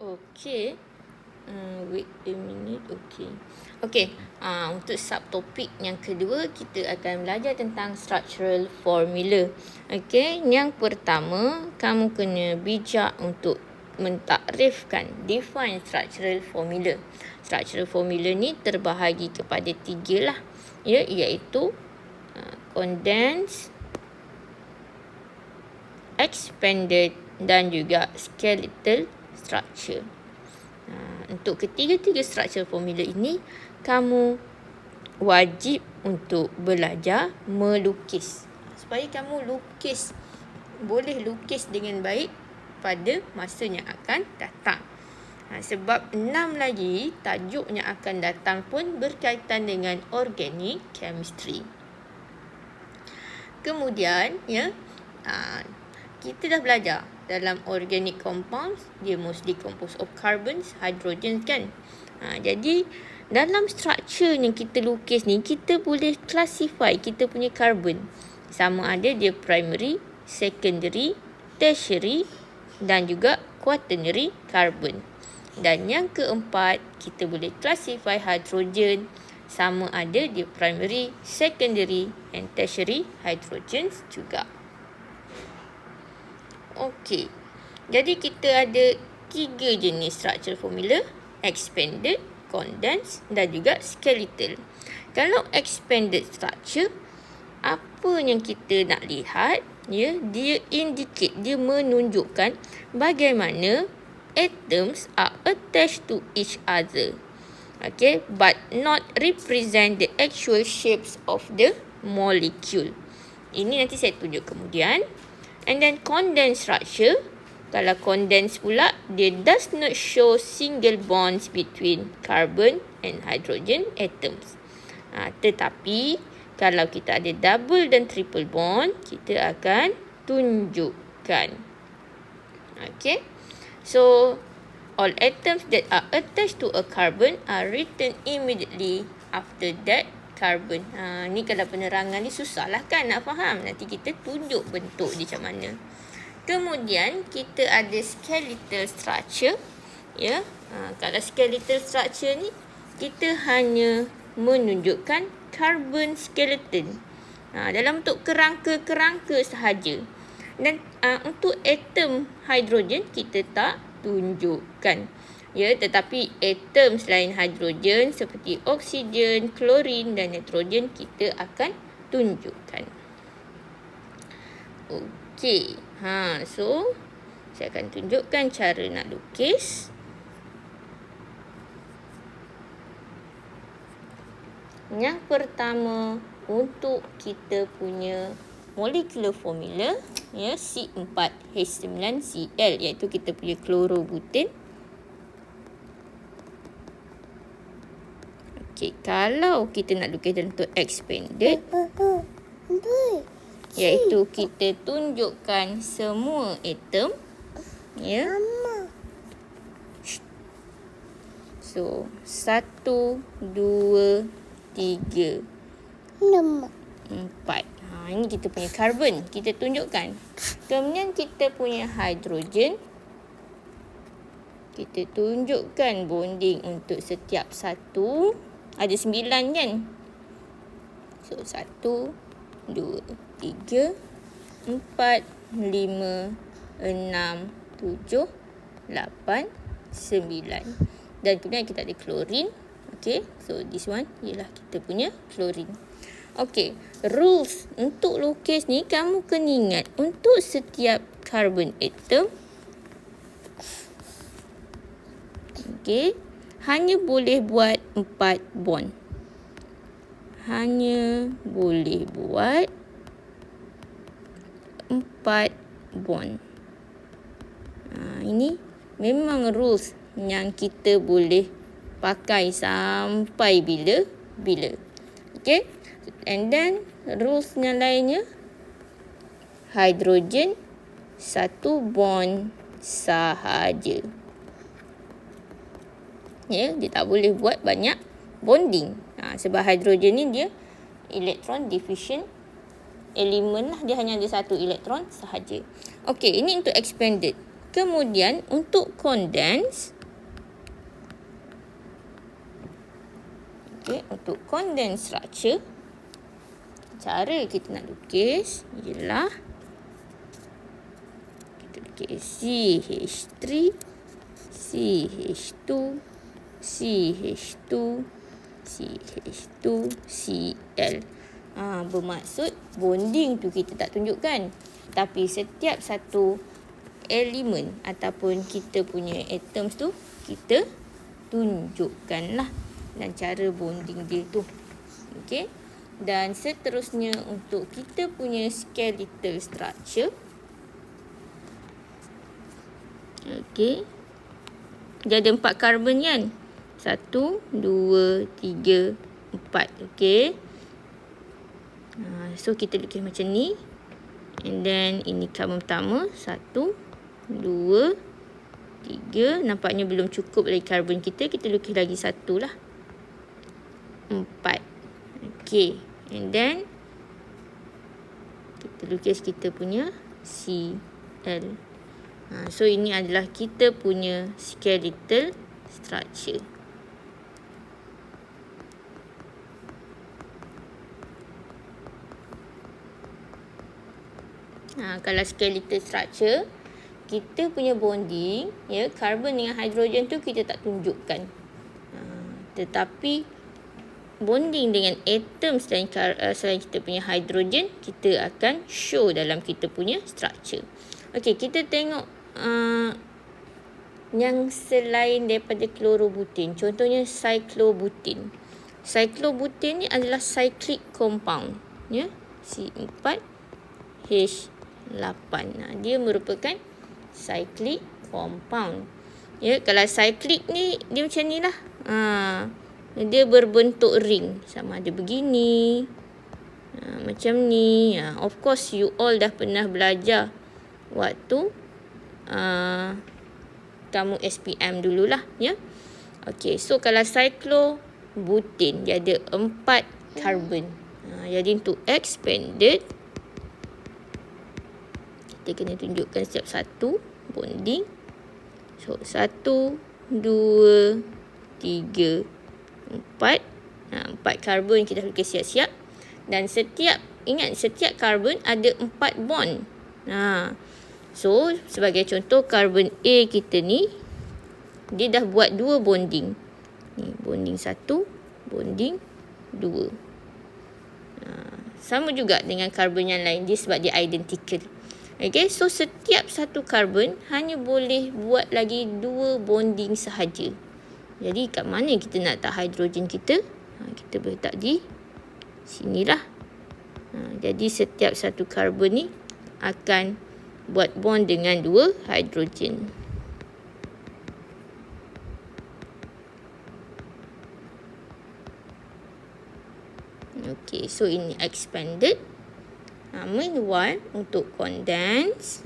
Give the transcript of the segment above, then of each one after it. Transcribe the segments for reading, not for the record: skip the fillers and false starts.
Okey. Wait a minute. Okey. Untuk subtopik yang kedua, kita akan belajar tentang structural formula. Okey, yang pertama, kamu kena bijak untuk mentakrifkan, define structural formula. Structural formula ni terbahagi kepada 3 lah. Iaitu condensed, expanded dan juga skeletal structure. Untuk ketiga-tiga structure formula ini, kamu wajib untuk belajar melukis. Supaya kamu boleh lukis dengan baik pada masa yang akan datang. Sebab 6 lagi tajuk yang akan datang pun berkaitan dengan organic chemistry. Kemudian, kita dah belajar dalam organic compounds, dia mostly composed of carbons, hydrogens kan. Jadi dalam structure yang kita lukis ni, kita boleh classify kita punya carbon. Sama ada dia primary, secondary, tertiary dan juga quaternary carbon. Dan yang keempat, kita boleh classify hydrogen. Sama ada dia primary, secondary and tertiary hydrogens juga. Okey. Jadi kita ada 3 jenis structure formula: expanded, condensed dan juga skeletal. Kalau expanded structure, apa yang kita nak lihat, dia indicate, dia menunjukkan bagaimana atoms are attached to each other. Okay, but not represent the actual shapes of the molecule. Ini nanti saya tunjuk kemudian. And then condensed structure, kalau condensed pula, dia does not show single bonds between carbon and hydrogen atoms. Tetapi kalau kita ada double dan triple bond, kita akan tunjukkan. Okay, so all atoms that are attached to a carbon are written immediately after that carbon. Ni kalau penerangan ni susah lah kan nak faham. Nanti kita tunjuk bentuk dia macam mana. Kemudian kita ada skeletal structure. Kalau skeletal structure ni, kita hanya menunjukkan carbon skeleton. Dalam bentuk kerangka-kerangka sahaja. Dan untuk atom hidrogen kita tak tunjukkan. Tetapi atom selain hidrogen seperti oksigen, klorin dan nitrogen kita akan tunjukkan. Okey. So saya akan tunjukkan cara nak lukis. Yang pertama, untuk kita punya molecular formula, C4H9Cl, iaitu kita punya chlorobutin. Okey, kalau kita nak lukis dalam bentuk expanded, iaitu kita tunjukkan semua atom. So, 1, 2, 3, 4. Ini kita punya carbon, kita tunjukkan. Kemudian kita punya hydrogen, kita tunjukkan bonding untuk setiap satu. Ada 9 kan? So 1, 2, 3, 4, 5, 6, 7, 8, 9. Dan kemudian kita ada klorin. Okay, so this one ialah kita punya klorin. Okay, rules untuk lukis ni kamu kena ingat. Untuk setiap carbon atom, okay, hanya boleh buat 4 bond. Hanya boleh buat 4 bond. Ini memang rules yang kita boleh pakai sampai bila-bila. Okay. And then rules yang lainnya, hidrogen 1 bond sahaja. Dia tak boleh buat banyak bonding. Sebab hidrogen ni dia elektron deficient elemen lah. Dia hanya ada 1 elektron sahaja. Okey, ini untuk expanded. Kemudian untuk condensed, Okey, untuk condensed structure, cara kita nak lukis ialah kita lukis CH3, CH2, CH2, CH2, Cl. Bermaksud bonding tu kita tak tunjukkan, tapi setiap satu elemen ataupun kita punya atoms tu kita tunjukkan lah, dan cara bonding dia tu. Okey. Dan seterusnya untuk kita punya skeletal structure. Okey. Dia ada 4 karbon kan? 1, 2, 3, 4. Okey. So kita lukis macam ni. And then ini karbon pertama. 1, 2, 3. Nampaknya belum cukup lagi karbon kita. Kita lukis lagi 1 lah. 4. Okey. And then kita lukis kita punya Cl. So ini adalah kita punya skeletal structure. Kalau skeletal structure, kita punya bonding, ya, karbon dengan hidrogen tu kita tak tunjukkan. Tetapi bonding dengan atom selain kita punya hidrogen, kita akan show dalam kita punya structure. Okey, kita tengok yang selain daripada klorobutin. Contohnya cyclobutin. Cyclobutin ni adalah cyclic compound, ya. C4H8. Dia merupakan cyclic compound. Ya, kalau cyclic ni dia macam ni lah. Dia berbentuk ring, sama ada begini, macam ni. Of course you all dah pernah belajar waktu kamu SPM dululah, ya. Okey, so kalau cyclobutin dia ada 4 karbon. Jadi untuk expanded, kita kena tunjukkan setiap satu bonding. So 1, 2, 3, 4. 4 karbon kita lukis siap-siap. Dan setiap karbon ada 4 bond. So sebagai contoh, karbon A kita ni, dia dah buat 2 bonding. Ni bonding 1, bonding 2. Sama juga dengan karbon yang lain, dia sebab dia identical. Okay, so setiap satu karbon hanya boleh buat lagi 2 bonding sahaja. Jadi kat mana kita nak letak hidrogen kita? Kita boleh letak di sinilah. Jadi setiap satu karbon ni akan buat bond dengan 2 hidrogen. Okay, so ini expanded. Meanwhile, untuk condense,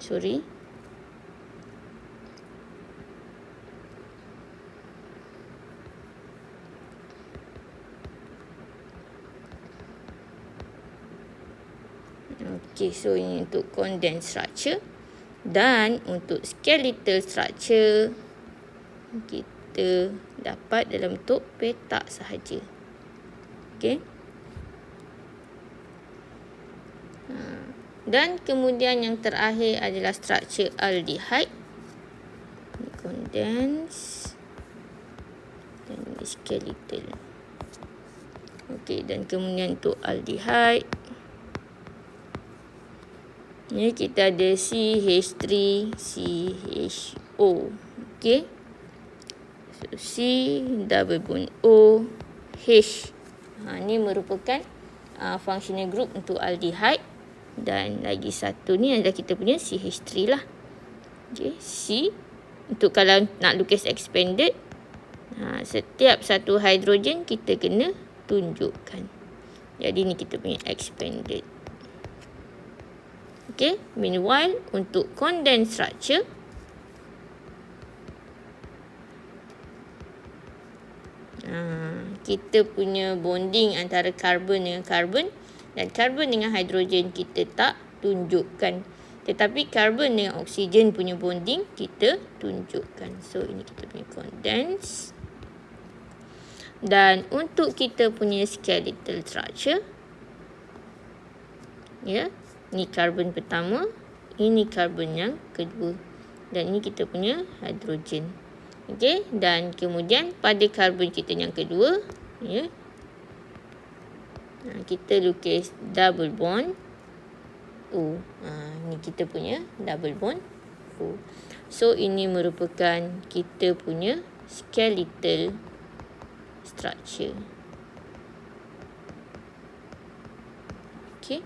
sorry. Okay, so ini untuk condensed structure. Dan untuk skeletal structure, kita dapat dalam bentuk petak sahaja. Okay. Dan kemudian yang terakhir adalah structure aldehyde. Ini condensed dan ini skeletal. Okay, dan kemudian untuk aldehyde, ni kita ada CH3, CHO. Okey. So C double bond O, H. Ni merupakan functional group untuk aldehyde. Dan lagi satu ni adalah kita punya CH3 lah. Okey, C untuk kalau nak lukis expanded, setiap satu hidrogen kita kena tunjukkan. Jadi ni kita punya expanded. Okay, meanwhile untuk condensed structure, kita punya bonding antara karbon dengan karbon dan karbon dengan hidrogen kita tak tunjukkan. Tetapi karbon dengan oksigen punya bonding kita tunjukkan. So ini kita punya condense. Dan untuk kita punya skeletal structure, ya, ni karbon pertama, ini karbon yang kedua, dan ini kita punya hidrogen. Okey, dan kemudian pada karbon kita yang kedua, ya, kita lukis double bond O. Ni kita punya double bond O. So ini merupakan kita punya skeletal structure. Okey.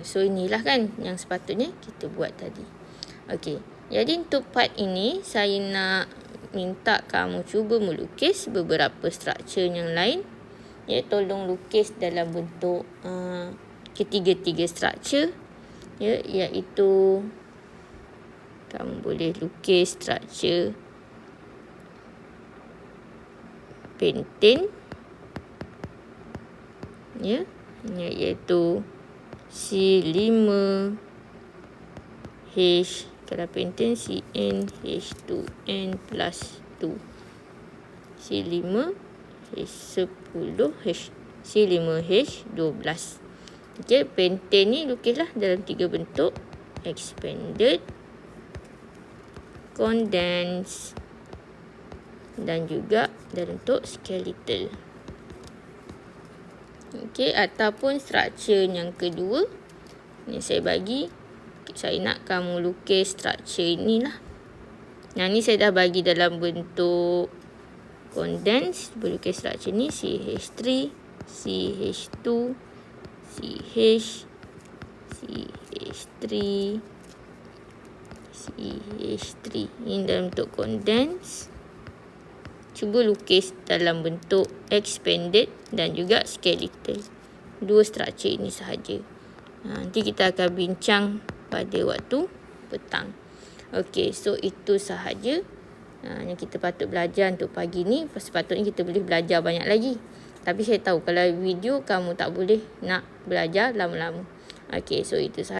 So inilah kan yang sepatutnya kita buat tadi. Okey. Jadi untuk part ini saya nak minta kamu cuba melukis beberapa struktur yang lain. Ya, tolong lukis dalam bentuk ketiga-tiga struktur. Ya, iaitu kamu boleh lukis struktur pentane. Ya, iaitu C5H, kalau pentane CnH2n plus 2. C5H10H, C5H12. Okey, pentane ni lukislah dalam 3 bentuk: expanded, condensed dan juga dalam bentuk skeletal. Okey, ataupun struktur yang kedua ni saya nak kamu lukis struktur inilah. Yang ni saya dah bagi dalam bentuk condensed. Boleh lukis struktur ni CH3, CH2, CH, CH3, CH3. Ini dalam bentuk condensed. Cuba lukis dalam bentuk expanded dan juga skeletal. 2 struktur ini sahaja. Nanti kita akan bincang pada waktu petang. Okey, so itu sahaja yang kita patut belajar untuk pagi ni. Sepatutnya kita boleh belajar banyak lagi. Tapi saya tahu kalau video kamu tak boleh nak belajar lama-lama. Okey, so itu sahaja.